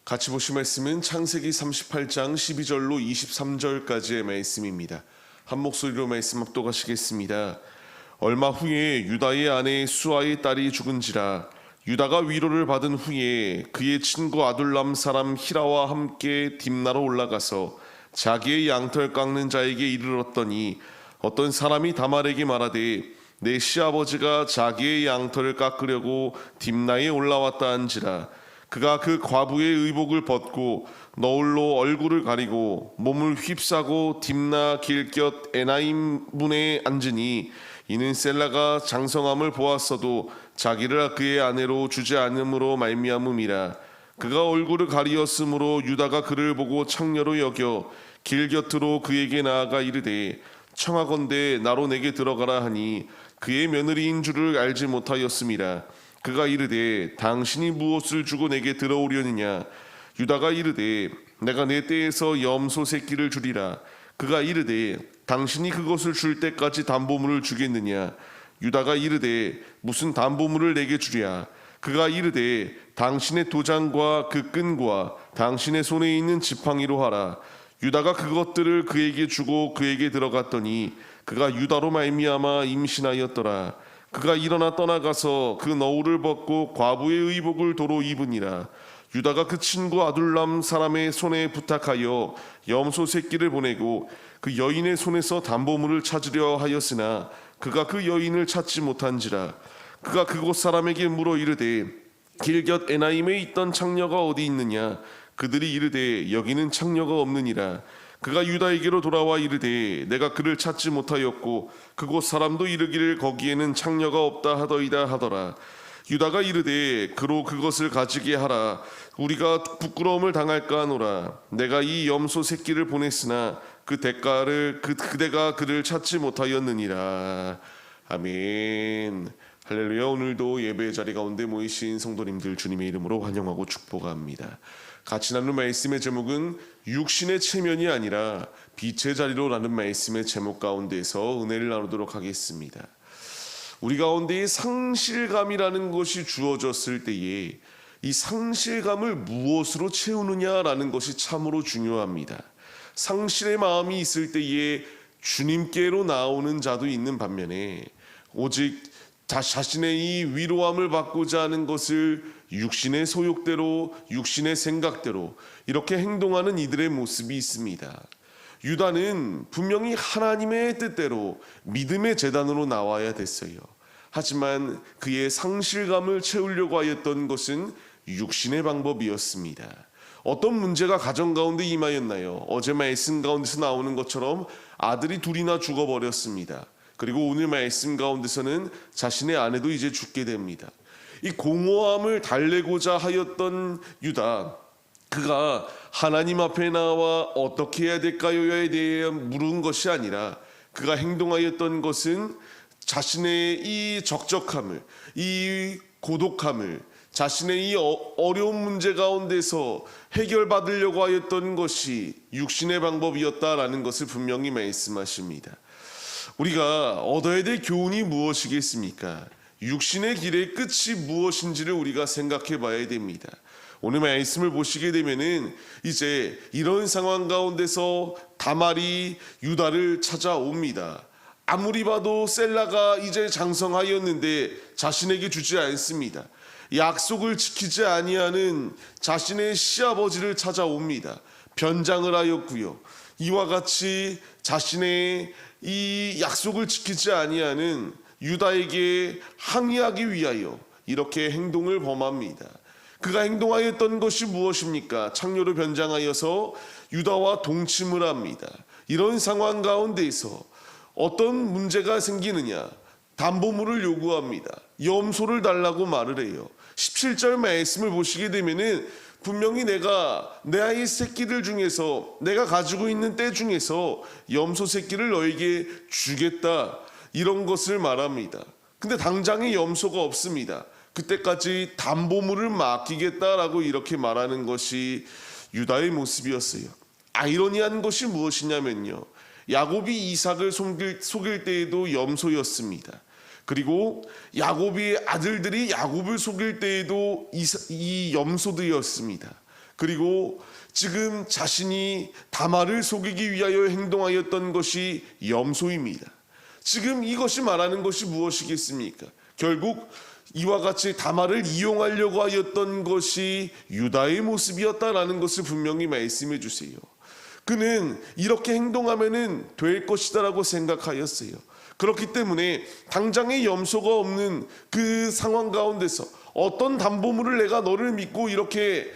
같이 보실 말씀은 창세기 38장 12절로 23절까지의 말씀입니다. 한 목소리로 말씀 합독하시겠습니다. 얼마 후에 유다의 아내 수아의 딸이 죽은지라. 유다가 위로를 받은 후에 그의 친구 아둘람 사람 히라와 함께 딥나로 올라가서 자기의 양털 깎는 자에게 이르렀더니 어떤 사람이 다말에게 말하되 내 시아버지가 자기의 양털을 깎으려고 딥나에 올라왔다 한지라. 그가 그 과부의 의복을 벗고 너울로 얼굴을 가리고 몸을 휩싸고 딥나 길곁 에나임 문에 앉으니 이는 셀라가 장성함을 보았어도 자기를 그의 아내로 주지 않음으로 말미암음이라. 그가 얼굴을 가리었으므로 유다가 그를 보고 창녀로 여겨 길 곁으로 그에게 나아가 이르되 청하건대 나로 내게 들어가라 하니 그의 며느리인 줄을 알지 못하였음이라. 그가 이르되 당신이 무엇을 주고 내게 들어오려느냐. 유다가 이르되 내가 내 떼에서 염소 새끼를 주리라. 그가 이르되 당신이 그것을 줄 때까지 담보물을 주겠느냐. 유다가 이르되 무슨 담보물을 내게 주랴. 그가 이르되 당신의 도장과 그 끈과 당신의 손에 있는 지팡이로 하라. 유다가 그것들을 그에게 주고 그에게 들어갔더니 그가 유다로 말미암아 임신하였더라. 그가 일어나 떠나가서 그 너울을 벗고 과부의 의복을 도로 입으니라. 유다가 그 친구 아둘람 사람의 손에 부탁하여 염소 새끼를 보내고 그 여인의 손에서 담보물을 찾으려 하였으나 그가 그 여인을 찾지 못한지라. 그가 그곳 사람에게 물어 이르되 길곁 에나임에 있던 창녀가 어디 있느냐. 그들이 이르되 여기는 창녀가 없느니라. 그가 유다에게로 돌아와 이르되 내가 그를 찾지 못하였고 그곳 사람도 이르기를 거기에는 창녀가 없다 하더이다 하더라. 유다가 이르되 그로 그것을 가지게 하라. 우리가 부끄러움을 당할까 하노라. 내가 이 염소 새끼를 보냈으나 그 대가를 그대가 그를 찾지 못하였느니라. 아멘. 할렐루야. 오늘도 예배 자리 가운데 모이신 성도님들 주님의 이름으로 환영하고 축복합니다. 같이 나누는 말씀의 제목은 육신의 체면이 아니라 빛의 자리로라는 말씀의 제목 가운데서 은혜를 나누도록 하겠습니다. 우리 가운데 상실감이라는 것이 주어졌을 때에 이 상실감을 무엇으로 채우느냐라는 것이 참으로 중요합니다. 상실의 마음이 있을 때에 주님께로 나오는 자도 있는 반면에 오직 자신의 이 위로함을 받고자 하는 것을 육신의 소욕대로 육신의 생각대로 이렇게 행동하는 이들의 모습이 있습니다. 유다는 분명히 하나님의 뜻대로 믿음의 제단으로 나와야 됐어요. 하지만 그의 상실감을 채우려고 하였던 것은 육신의 방법이었습니다. 어떤 문제가 가정 가운데 임하였나요? 어제 말씀 가운데서 나오는 것처럼 아들이 둘이나 죽어버렸습니다. 그리고 오늘 말씀 가운데서는 자신의 아내도 이제 죽게 됩니다. 이 공허함을 달래고자 하였던 유다, 그가 하나님 앞에 나와 어떻게 해야 될까요에 대해 물은 것이 아니라 그가 행동하였던 것은 자신의 이 적적함을, 이 고독함을, 자신의 이 어려운 문제 가운데서 해결받으려고 하였던 것이 육신의 방법이었다라는 것을 분명히 말씀하십니다. 우리가 얻어야 될 교훈이 무엇이겠습니까? 육신의 길의 끝이 무엇인지를 우리가 생각해 봐야 됩니다. 오늘 말씀을 보시게 되면은 이제 이런 상황 가운데서 다말이 유다를 찾아옵니다. 아무리 봐도 셀라가 이제 장성하였는데 자신에게 주지 않습니다. 약속을 지키지 아니하는 자신의 시아버지를 찾아옵니다. 변장을 하였고요. 이와 같이 자신의 이 약속을 지키지 아니하는 유다에게 항의하기 위하여 이렇게 행동을 범합니다. 그가 행동하였던 것이 무엇입니까? 창녀로 변장하여서 유다와 동침을 합니다. 이런 상황 가운데에서 어떤 문제가 생기느냐? 담보물을 요구합니다. 염소를 달라고 말을 해요. 17절 말씀을 보시게 되면은 분명히 내가 내 아이 새끼들 중에서 내가 가지고 있는 떼 중에서 염소 새끼를 너에게 주겠다, 이런 것을 말합니다. 근데 당장에 염소가 없습니다. 그때까지 담보물을 맡기겠다라고 이렇게 말하는 것이 유다의 모습이었어요. 아이러니한 것이 무엇이냐면요, 야곱이 이삭을 속일 때에도 염소였습니다. 그리고 야곱의 아들들이 야곱을 속일 때에도 이 염소들이었습니다. 그리고 지금 자신이 다말을 속이기 위하여 행동하였던 것이 염소입니다. 지금 이것이 말하는 것이 무엇이겠습니까? 결국 이와 같이 다말을 이용하려고 하였던 것이 유다의 모습이었다라는 것을 분명히 말씀해 주세요. 그는 이렇게 행동하면은 될 것이다라고 생각하였어요. 그렇기 때문에 당장의 염소가 없는 그 상황 가운데서 어떤 담보물을 내가 너를 믿고 이렇게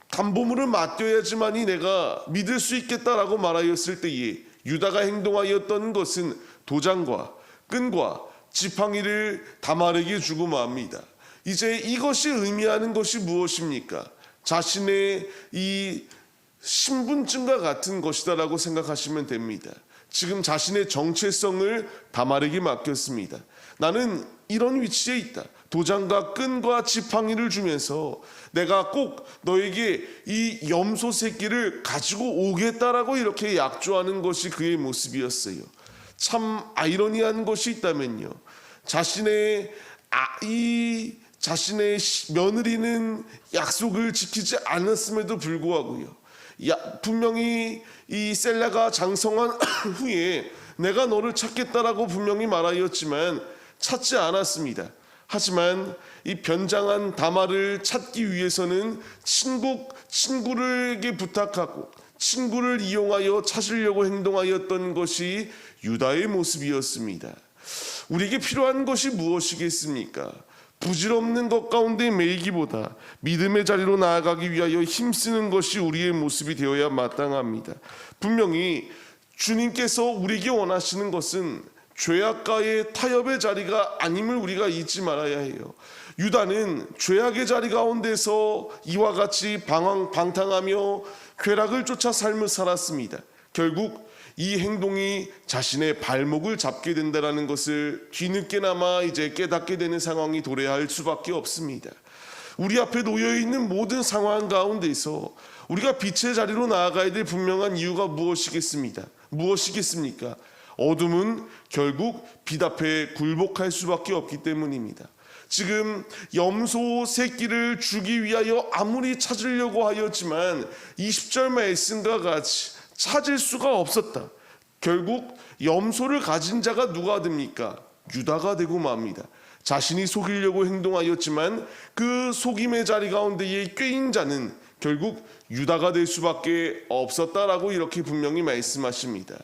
담보물을 맡겨야지만이 내가 믿을 수 있겠다라고 말하였을 때에 유다가 행동하였던 것은 도장과 끈과 지팡이를 다말에게 주고 맙니다. 이제 이것이 의미하는 것이 무엇입니까? 자신의 이 신분증과 같은 것이다라고 생각하시면 됩니다. 지금 자신의 정체성을 다말에게 맡겼습니다. 나는 이런 위치에 있다. 도장과 끈과 지팡이를 주면서 내가 꼭 너에게 이 염소 새끼를 가지고 오겠다라고 이렇게 약조하는 것이 그의 모습이었어요. 참 아이러니한 것이 있다면요, 자신의 며느리는 약속을 지키지 않았음에도 불구하고요, 분명히 이 셀라가 장성한 후에 내가 너를 찾겠다라고 분명히 말하였지만 찾지 않았습니다. 하지만 이 변장한 다말을 찾기 위해서는 친구에게 부탁하고 친구를 이용하여 찾으려고 행동하였던 것이 유다의 모습이었습니다. 우리에게 필요한 것이 무엇이겠습니까? 부질없는 것 가운데 매이기보다 믿음의 자리로 나아가기 위하여 힘쓰는 것이 우리의 모습이 되어야 마땅합니다. 분명히 주님께서 우리에게 원하시는 것은 죄악과의 타협의 자리가 아님을 우리가 잊지 말아야 해요. 유다는 죄악의 자리 가운데서 이와 같이 방탕하며 쾌락을 쫓아 삶을 살았습니다. 결국 이 행동이 자신의 발목을 잡게 된다는 것을 뒤늦게나마 이제 깨닫게 되는 상황이 도래할 수밖에 없습니다. 우리 앞에 놓여있는 모든 상황 가운데서 우리가 빛의 자리로 나아가야 될 분명한 이유가 무엇이겠습니까? 어둠은 결국 빛 앞에 굴복할 수밖에 없기 때문입니다. 지금 염소 새끼를 주기 위하여 아무리 찾으려고 하였지만 20절 말씀과 같이 찾을 수가 없었다. 결국 염소를 가진 자가 누가 됩니까? 유다가 되고 맙니다. 자신이 속이려고 행동하였지만 그 속임의 자리 가운데에 꿰인 자는 결국 유다가 될 수밖에 없었다라고 이렇게 분명히 말씀하십니다.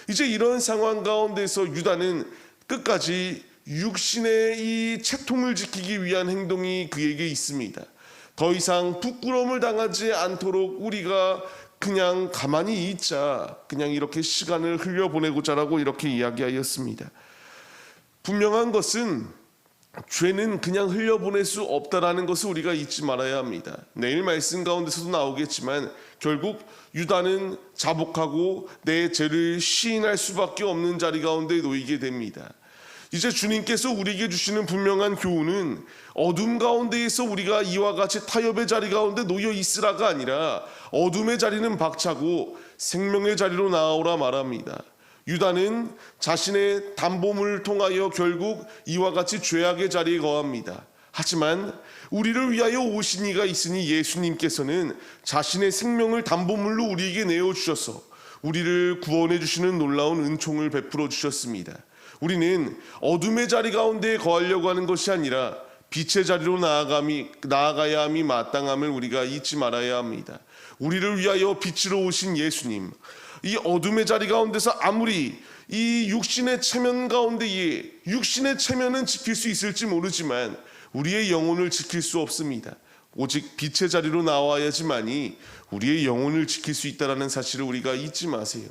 이제 이런 상황 가운데서 유다는 끝까지 육신의 이 채통을 지키기 위한 행동이 그에게 있습니다. 더 이상 부끄러움을 당하지 않도록 우리가 그냥 가만히 있자, 그냥 이렇게 시간을 흘려보내고자라고 이렇게 이야기하였습니다. 분명한 것은 죄는 그냥 흘려보낼 수 없다라는 것을 우리가 잊지 말아야 합니다. 내일 말씀 가운데서도 나오겠지만 결국 유다는 자복하고 내 죄를 시인할 수밖에 없는 자리 가운데 놓이게 됩니다. 이제 주님께서 우리에게 주시는 분명한 교훈은 어둠 가운데에서 우리가 이와 같이 타협의 자리 가운데 놓여 있으라가 아니라 어둠의 자리는 박차고 생명의 자리로 나아오라 말합니다. 유다는 자신의 담보물을 통하여 결국 이와 같이 죄악의 자리에 거합니다. 하지만 우리를 위하여 오신 이가 있으니 예수님께서는 자신의 생명을 담보물로 우리에게 내어주셔서 우리를 구원해 주시는 놀라운 은총을 베풀어 주셨습니다. 우리는 어둠의 자리 가운데 거하려고 하는 것이 아니라 빛의 자리로 나아가야 함이 마땅함을 우리가 잊지 말아야 합니다. 우리를 위하여 빛으로 오신 예수님, 이 어둠의 자리 가운데서 아무리 이 육신의 체면 가운데에 육신의 체면은 지킬 수 있을지 모르지만 우리의 영혼을 지킬 수 없습니다. 오직 빛의 자리로 나와야지만이 우리의 영혼을 지킬 수 있다는 사실을 우리가 잊지 마세요.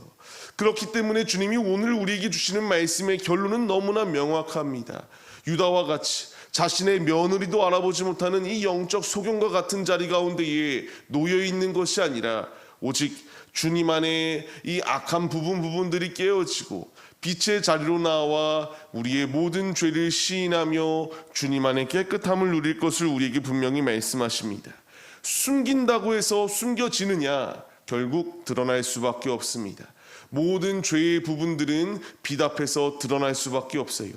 그렇기 때문에 주님이 오늘 우리에게 주시는 말씀의 결론은 너무나 명확합니다. 유다와 같이 자신의 며느리도 알아보지 못하는 이 영적 소경과 같은 자리 가운데에 놓여 있는 것이 아니라 오직 주님 안에 이 악한 부분들이 깨어지고 빛의 자리로 나와 우리의 모든 죄를 시인하며 주님 안에 깨끗함을 누릴 것을 우리에게 분명히 말씀하십니다. 숨긴다고 해서 숨겨지느냐? 결국 드러날 수밖에 없습니다. 모든 죄의 부분들은 빛 앞에서 드러날 수밖에 없어요.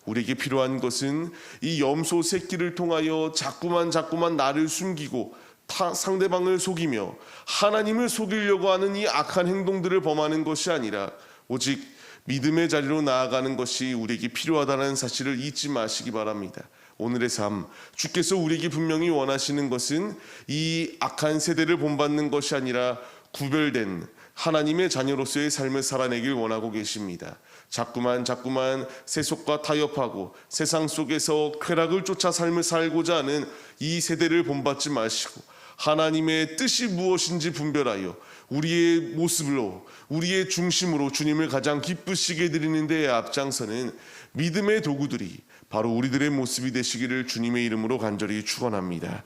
우리에게 필요한 것은 이 염소 새끼를 통하여 자꾸만 나를 숨기고 상대방을 속이며 하나님을 속이려고 하는 이 악한 행동들을 범하는 것이 아니라 오직 믿음의 자리로 나아가는 것이 우리에게 필요하다는 사실을 잊지 마시기 바랍니다. 오늘의 삶, 주께서 우리에게 분명히 원하시는 것은 이 악한 세대를 본받는 것이 아니라 구별된 하나님의 자녀로서의 삶을 살아내길 원하고 계십니다. 자꾸만 세속과 타협하고 세상 속에서 쾌락을 쫓아 삶을 살고자 하는 이 세대를 본받지 마시고 하나님의 뜻이 무엇인지 분별하여 우리의 모습으로 우리의 중심으로 주님을 가장 기쁘시게 드리는 데에 앞장서는 믿음의 도구들이 바로 우리들의 모습이 되시기를 주님의 이름으로 간절히 축원합니다.